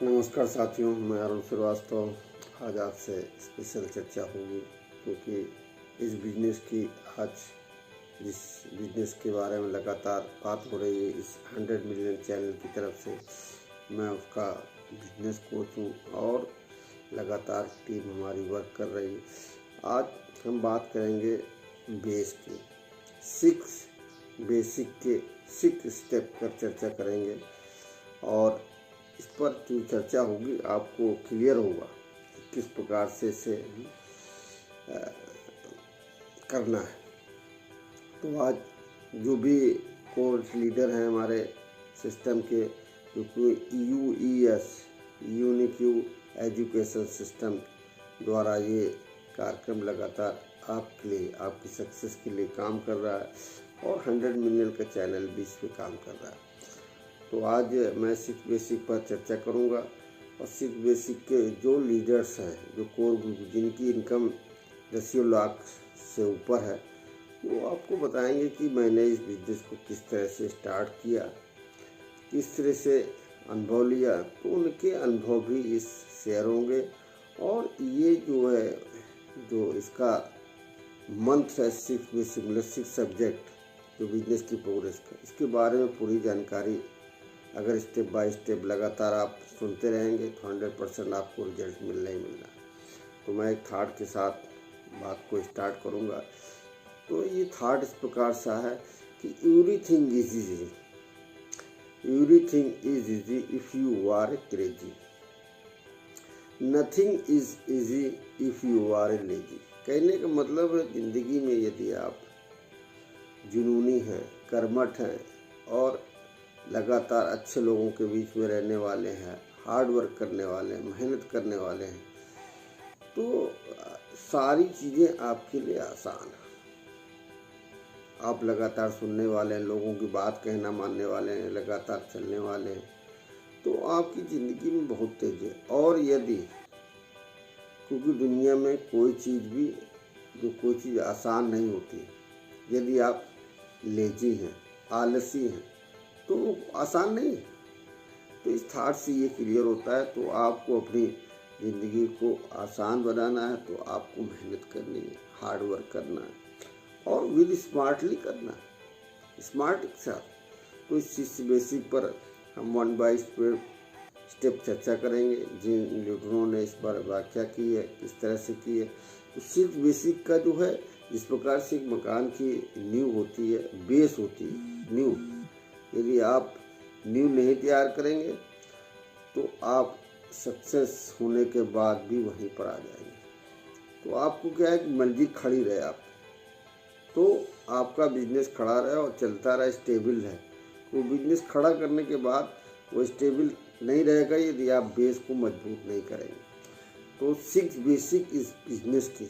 नमस्कार साथियों, मैं अरुण श्रीवास्तव। आज आपसे स्पेशल चर्चा होगी क्योंकि इस बिजनेस की आज जिस बिजनेस के बारे में लगातार बात हो रही है, इस 100 मिलियन चैनल की तरफ से मैं उसका बिजनेस कोच हूँ और लगातार टीम हमारी वर्क कर रही है। आज हम बात करेंगे बेस की, 6 बेसिक के 6 स्टेप पर चर्चा करेंगे और इस पर जो चर्चा होगी आपको क्लियर होगा कि किस प्रकार से इसे करना है। तो आज जो भी कोर्स लीडर हैं हमारे सिस्टम के, जो यूईएस यूनिक एजुकेशन सिस्टम द्वारा ये कार्यक्रम लगातार आपके लिए, आपकी सक्सेस के लिए काम कर रहा है और 100 मिलियन का चैनल भी इस पर काम कर रहा है। तो आज मैं 6 बेसिक पर चर्चा करूंगा और 6 बेसिक के जो लीडर्स हैं, जो कोर ग्रुप जिनकी इनकम 10 लाख से ऊपर है, वो आपको बताएंगे कि मैंने इस बिजनेस को किस तरह से स्टार्ट किया, किस तरह से अनुभव लिया। तो उनके अनुभव भी इस शेयर होंगे और ये जो है, जो इसका मंत्र है 6 बेसिक मतलब 6 सब्जेक्ट जो बिजनेस की प्रोग्रेस का, इसके बारे में पूरी जानकारी अगर स्टेप बाय स्टेप लगातार आप सुनते रहेंगे तो 100% आपको रिजल्ट मिलना ही मिलना। तो मैं एक थॉट के साथ बात को स्टार्ट करूंगा। तो ये थॉट इस प्रकार सा है कि everything is easy, everything is easy if you are crazy, nothing is easy if you are lazy. कहने का मतलब है, जिंदगी में यदि आप जुनूनी हैं, कर्मठ हैं और लगातार अच्छे लोगों के बीच में रहने वाले हैं, हार्ड वर्क करने वाले हैं, मेहनत करने वाले हैं, तो सारी चीज़ें आपके लिए आसान है। आप लगातार सुनने वाले हैं, लोगों की बात कहना मानने वाले हैं, लगातार चलने वाले हैं, तो आपकी ज़िंदगी में बहुत तेज है। और यदि, क्योंकि दुनिया में कोई चीज़ आसान नहीं होती, यदि आप लेजी हैं, आलसी हैं, तो आसान नहीं है। तो इस थाट से ये क्लियर होता है। तो आपको अपनी ज़िंदगी को आसान बनाना है तो आपको मेहनत करनी है, हार्ड वर्क करना है और विद स्मार्टली करना है, स्मार्ट के साथ। तो इस बेसिक पर हम 1 बाय स्टेप चर्चा करेंगे। जिन लीडरों ने इस पर व्याख्या की है, किस तरह से की है। तो 6 बेसिक का जो है, जिस प्रकार से एक मकान की नींव होती है, बेस होती है, नींव, यदि आप नींव नहीं तैयार करेंगे तो आप सक्सेस होने के बाद भी वहीं पर आ जाएंगे। तो आपको क्या है कि मंजिल खड़ी रहे, आप तो आपका बिजनेस खड़ा रहे और चलता रहे, स्टेबल है। तो बिजनेस खड़ा करने के बाद वो स्टेबल नहीं रहेगा यदि आप बेस को मजबूत नहीं करेंगे। तो 6 बेसिक इस बिजनेस की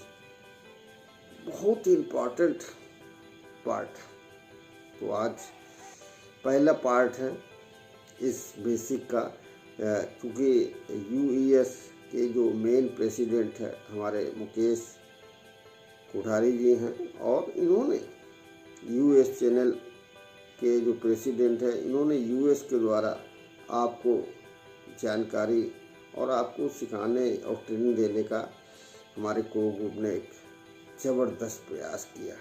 बहुत ही इम्पॉर्टेंट पार्ट। तो आज पहला पार्ट है इस बेसिक का, क्योंकि यूईएस के जो मेन प्रेसिडेंट है हमारे मुकेश कोठारी जी हैं और इन्होंने यूएस चैनल के जो प्रेसिडेंट है, इन्होंने यूएस के द्वारा आपको जानकारी और आपको सिखाने और ट्रेनिंग देने का हमारे कोर ग्रुप ने एक ज़बरदस्त प्रयास किया।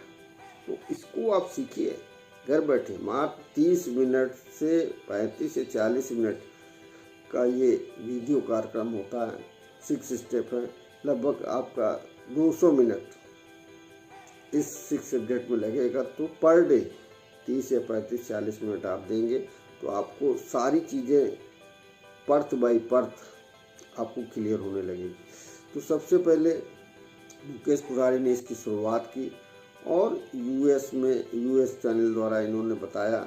तो इसको आप सीखिए घर बैठे। मात्र 30 मिनट से 35 से 40 मिनट का ये वीडियो कार्यक्रम होता है। 6 स्टेप है, लगभग आपका 200 मिनट इस 6 सब्जेक्ट में लगेगा। तो पर डे 30 से 35-40 मिनट आप देंगे तो आपको सारी चीज़ें परत बाई परत आपको क्लियर होने लगेगी। तो सबसे पहले मुकेश कोठारी ने इसकी शुरुआत की और यूएस चैनल द्वारा इन्होंने बताया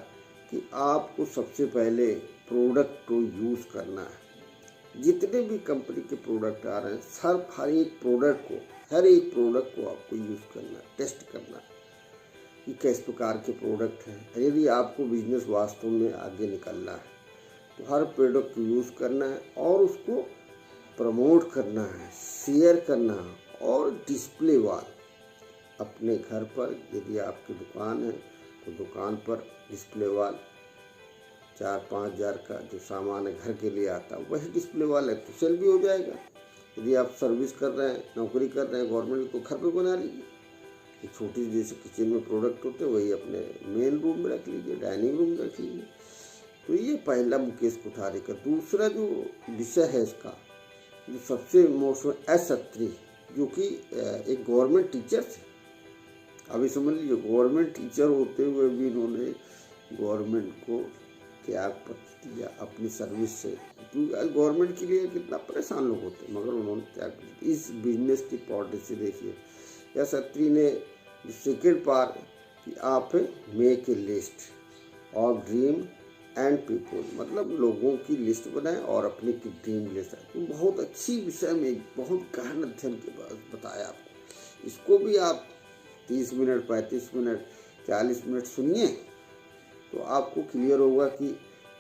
कि आपको सबसे पहले प्रोडक्ट को यूज़ करना है। जितने भी कंपनी के प्रोडक्ट आ रहे हैं, हर एक प्रोडक्ट को आपको यूज़ करना है, टेस्ट करना है कि किस प्रकार के प्रोडक्ट हैं। यदि आपको बिजनेस वास्तव में आगे निकलना है तो हर प्रोडक्ट को यूज़ करना है और उसको प्रमोट करना है, शेयर करना है और डिस्प्ले वाल अपने घर पर, यदि आपकी दुकान है तो दुकान पर डिस्प्ले वाल 4-5 हज़ार का जो सामान है घर के लिए आता है वही डिस्प्ले वाला है तो सेल भी हो जाएगा। यदि आप सर्विस कर रहे हैं, नौकरी कर रहे हैं गवर्नमेंट, तो घर पे बना लीजिए। ये छोटी जैसे किचन में प्रोडक्ट होते हैं वही अपने मेन रूम में रख लीजिए, डाइनिंग रूम में रख लीजिए। तो ये पहला मुकेश कोठारी का। दूसरा जो विषय है इसका, जो सबसे मोस्ट एस अत्री, जो कि एक गवर्नमेंट टीचर थे। अभी समझ लीजिए, गवर्नमेंट टीचर होते हुए भी इन्होंने गवर्नमेंट को त्याग पत्र दिया अपनी सर्विस से। क्योंकि गवर्नमेंट के लिए कितना परेशान लोग होते, मगर उन्होंने त्याग दिया। इस बिजनेस की पॉलिसी देखिए, एस अत्री ने सेकेंड पार्ट कि आप make a list of dream and people, मतलब लोगों की लिस्ट बनाएं और अपनी की ड्रीम लिस्ट। तो बहुत अच्छी विषय में बहुत गहन अध्ययन के बाद बताया आपको। इसको भी आप 30 मिनट, 35 मिनट, 40 मिनट सुनिए तो आपको क्लियर होगा कि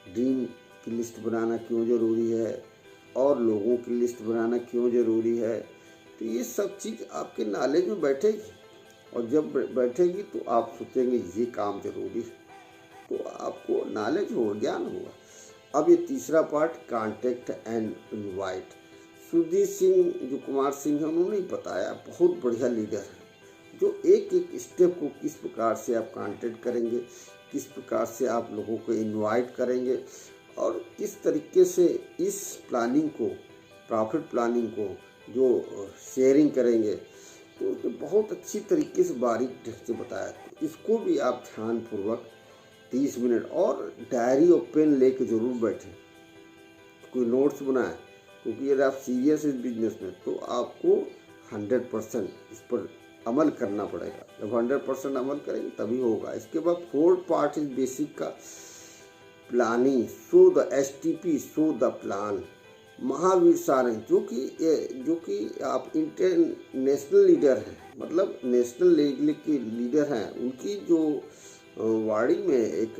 ड्रीम की लिस्ट बनाना क्यों ज़रूरी है और लोगों की लिस्ट बनाना क्यों ज़रूरी है। तो ये सब चीज़ आपके नॉलेज में बैठेगी, और जब बैठेगी तो आप सोचेंगे ये काम जरूरी है, तो आपको नॉलेज होगा, ज्ञान होगा। अब ये तीसरा part, contact and invite. Sudhir Singh, जो कुमार सिंह है, उन्होंने बताया, बहुत बढ़िया लीडर है, जो एक एक स्टेप को किस प्रकार से आप कॉन्टेक्ट करेंगे, किस प्रकार से आप लोगों को इनवाइट करेंगे, और किस तरीके से इस प्लानिंग को, प्रॉफिट प्लानिंग को जो शेयरिंग करेंगे, तो उसने बहुत अच्छी तरीके से बारीक ढंग से बताया। तो इसको भी आप ध्यानपूर्वक 30 मिनट, और डायरी और पेन लेके जरूर बैठें, कोई नोट्स बनाएं, क्योंकि यदि आप सीरियस इस बिजनेस में तो आपको 100% इस पर अमल करना पड़ेगा। जब 100% अमल करेंगे तभी होगा। इसके बाद फोर्थ पार्ट इज बेसिक का planning, so the STP, so the plan. Mahavir Sarang, जो कि आप इंटरनेशनल लीडर हैं, मतलब नेशनल लेवल के लीडर हैं, उनकी जो वाणी में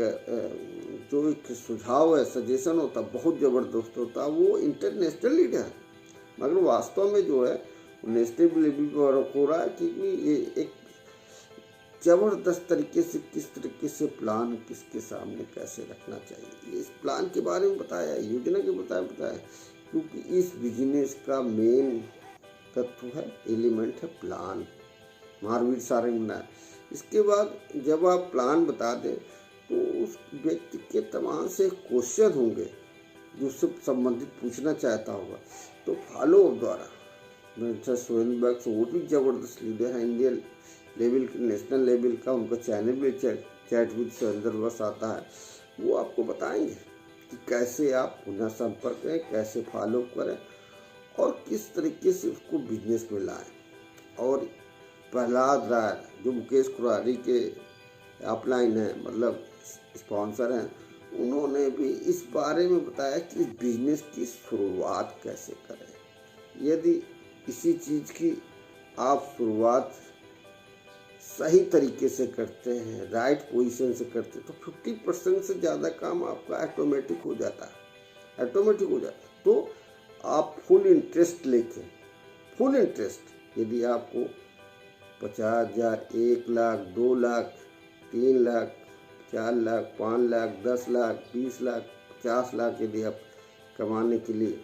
जो एक सुझाव है, सजेशन होता, बहुत ज़बरदस्त होता, वो इंटरनेशनल लीडर है, मगर वास्तव में जो है वो नेशनल लेवल पर हो रहा है। क्योंकि ये एक ज़बरदस्त तरीके से, किस तरीके से प्लान किसके सामने कैसे रखना चाहिए, इस प्लान के बारे में बताया, योजना के बताया, क्योंकि इस बिजनेस का मेन तत्व है, एलिमेंट है प्लान। महावीर सारंग ने इसके बाद जब आप प्लान बता दें तो उस व्यक्ति के तमाम से क्वेश्चन होंगे जो उससे संबंधित पूछना चाहता होगा, तो फॉलो अप द्वारा मिस्टर सोहनबर्ग, वो भी जबरदस्त लीडर है, इंडियन लेवल, नेशनल लेवल का उनका चैनल में चैट विद सुरेंद्र बस आता है, वो आपको बताएंगे कि कैसे आप पुनः संपर्क करें, कैसे फॉलो करें, और किस तरीके से उसको बिजनेस में लाएं। और प्रहलाद राय, जो मुकेश कोठारी के अपलाइन है, मतलब स्पॉन्सर हैं, उन्होंने भी इस बारे में बताया कि इस बिजनेस की शुरुआत कैसे करें। यदि किसी चीज़ की आप शुरुआत सही तरीके से करते हैं, राइट पोजीशन से करते हैं, तो 50% से ज़्यादा काम आपका ऑटोमेटिक हो जाता है, तो आप फुल इंटरेस्ट लेके, फुल इंटरेस्ट, यदि आपको 50,000, 1 लाख, 2 लाख, 3 लाख, 4 लाख, 5 लाख, 10 लाख, 20 लाख, 50 लाख यदि आप कमाने के लिए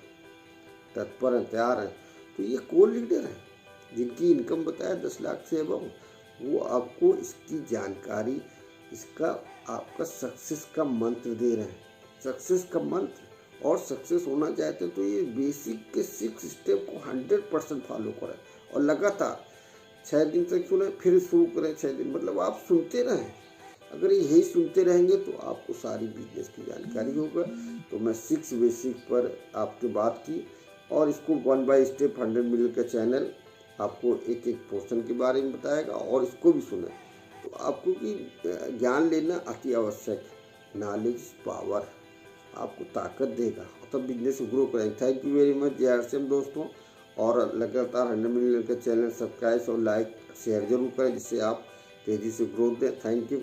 तत्पर हैं, तैयार हैं, तो ये को लीडर हैं जिनकी इनकम बताया 10 लाख से अबव, वो आपको इसकी जानकारी, इसका आपका सक्सेस का मंत्र दे रहे हैं, सक्सेस का मंत्र। और सक्सेस होना चाहते तो ये बेसिक के 6 स्टेप को 100% फॉलो करें, और लगातार 6 दिन तक सुने, फिर शुरू करें 6 दिन, मतलब आप सुनते रहें। अगर यही सुनते रहेंगे तो आपको सारी बिजनेस की जानकारी होगा। तो मैं 6 बेसिक पर आपकी बात की, और इसको 1 बाय स्टेप 100 मिलियन का चैनल आपको एक एक पोर्शन के बारे में बताएगा, और इसको भी सुने। तो आपको कि ज्ञान लेना अति आवश्यक, नॉलेज पावर आपको ताकत देगा, और तब बिजनेस ग्रो करेंगे। Thank you very much JRCM दोस्तों, और लगातार 100 मिलियन का चैनल सब्सक्राइब और लाइक शेयर जरूर करें, जिससे आप तेज़ी से ग्रोथ दें। Thank you.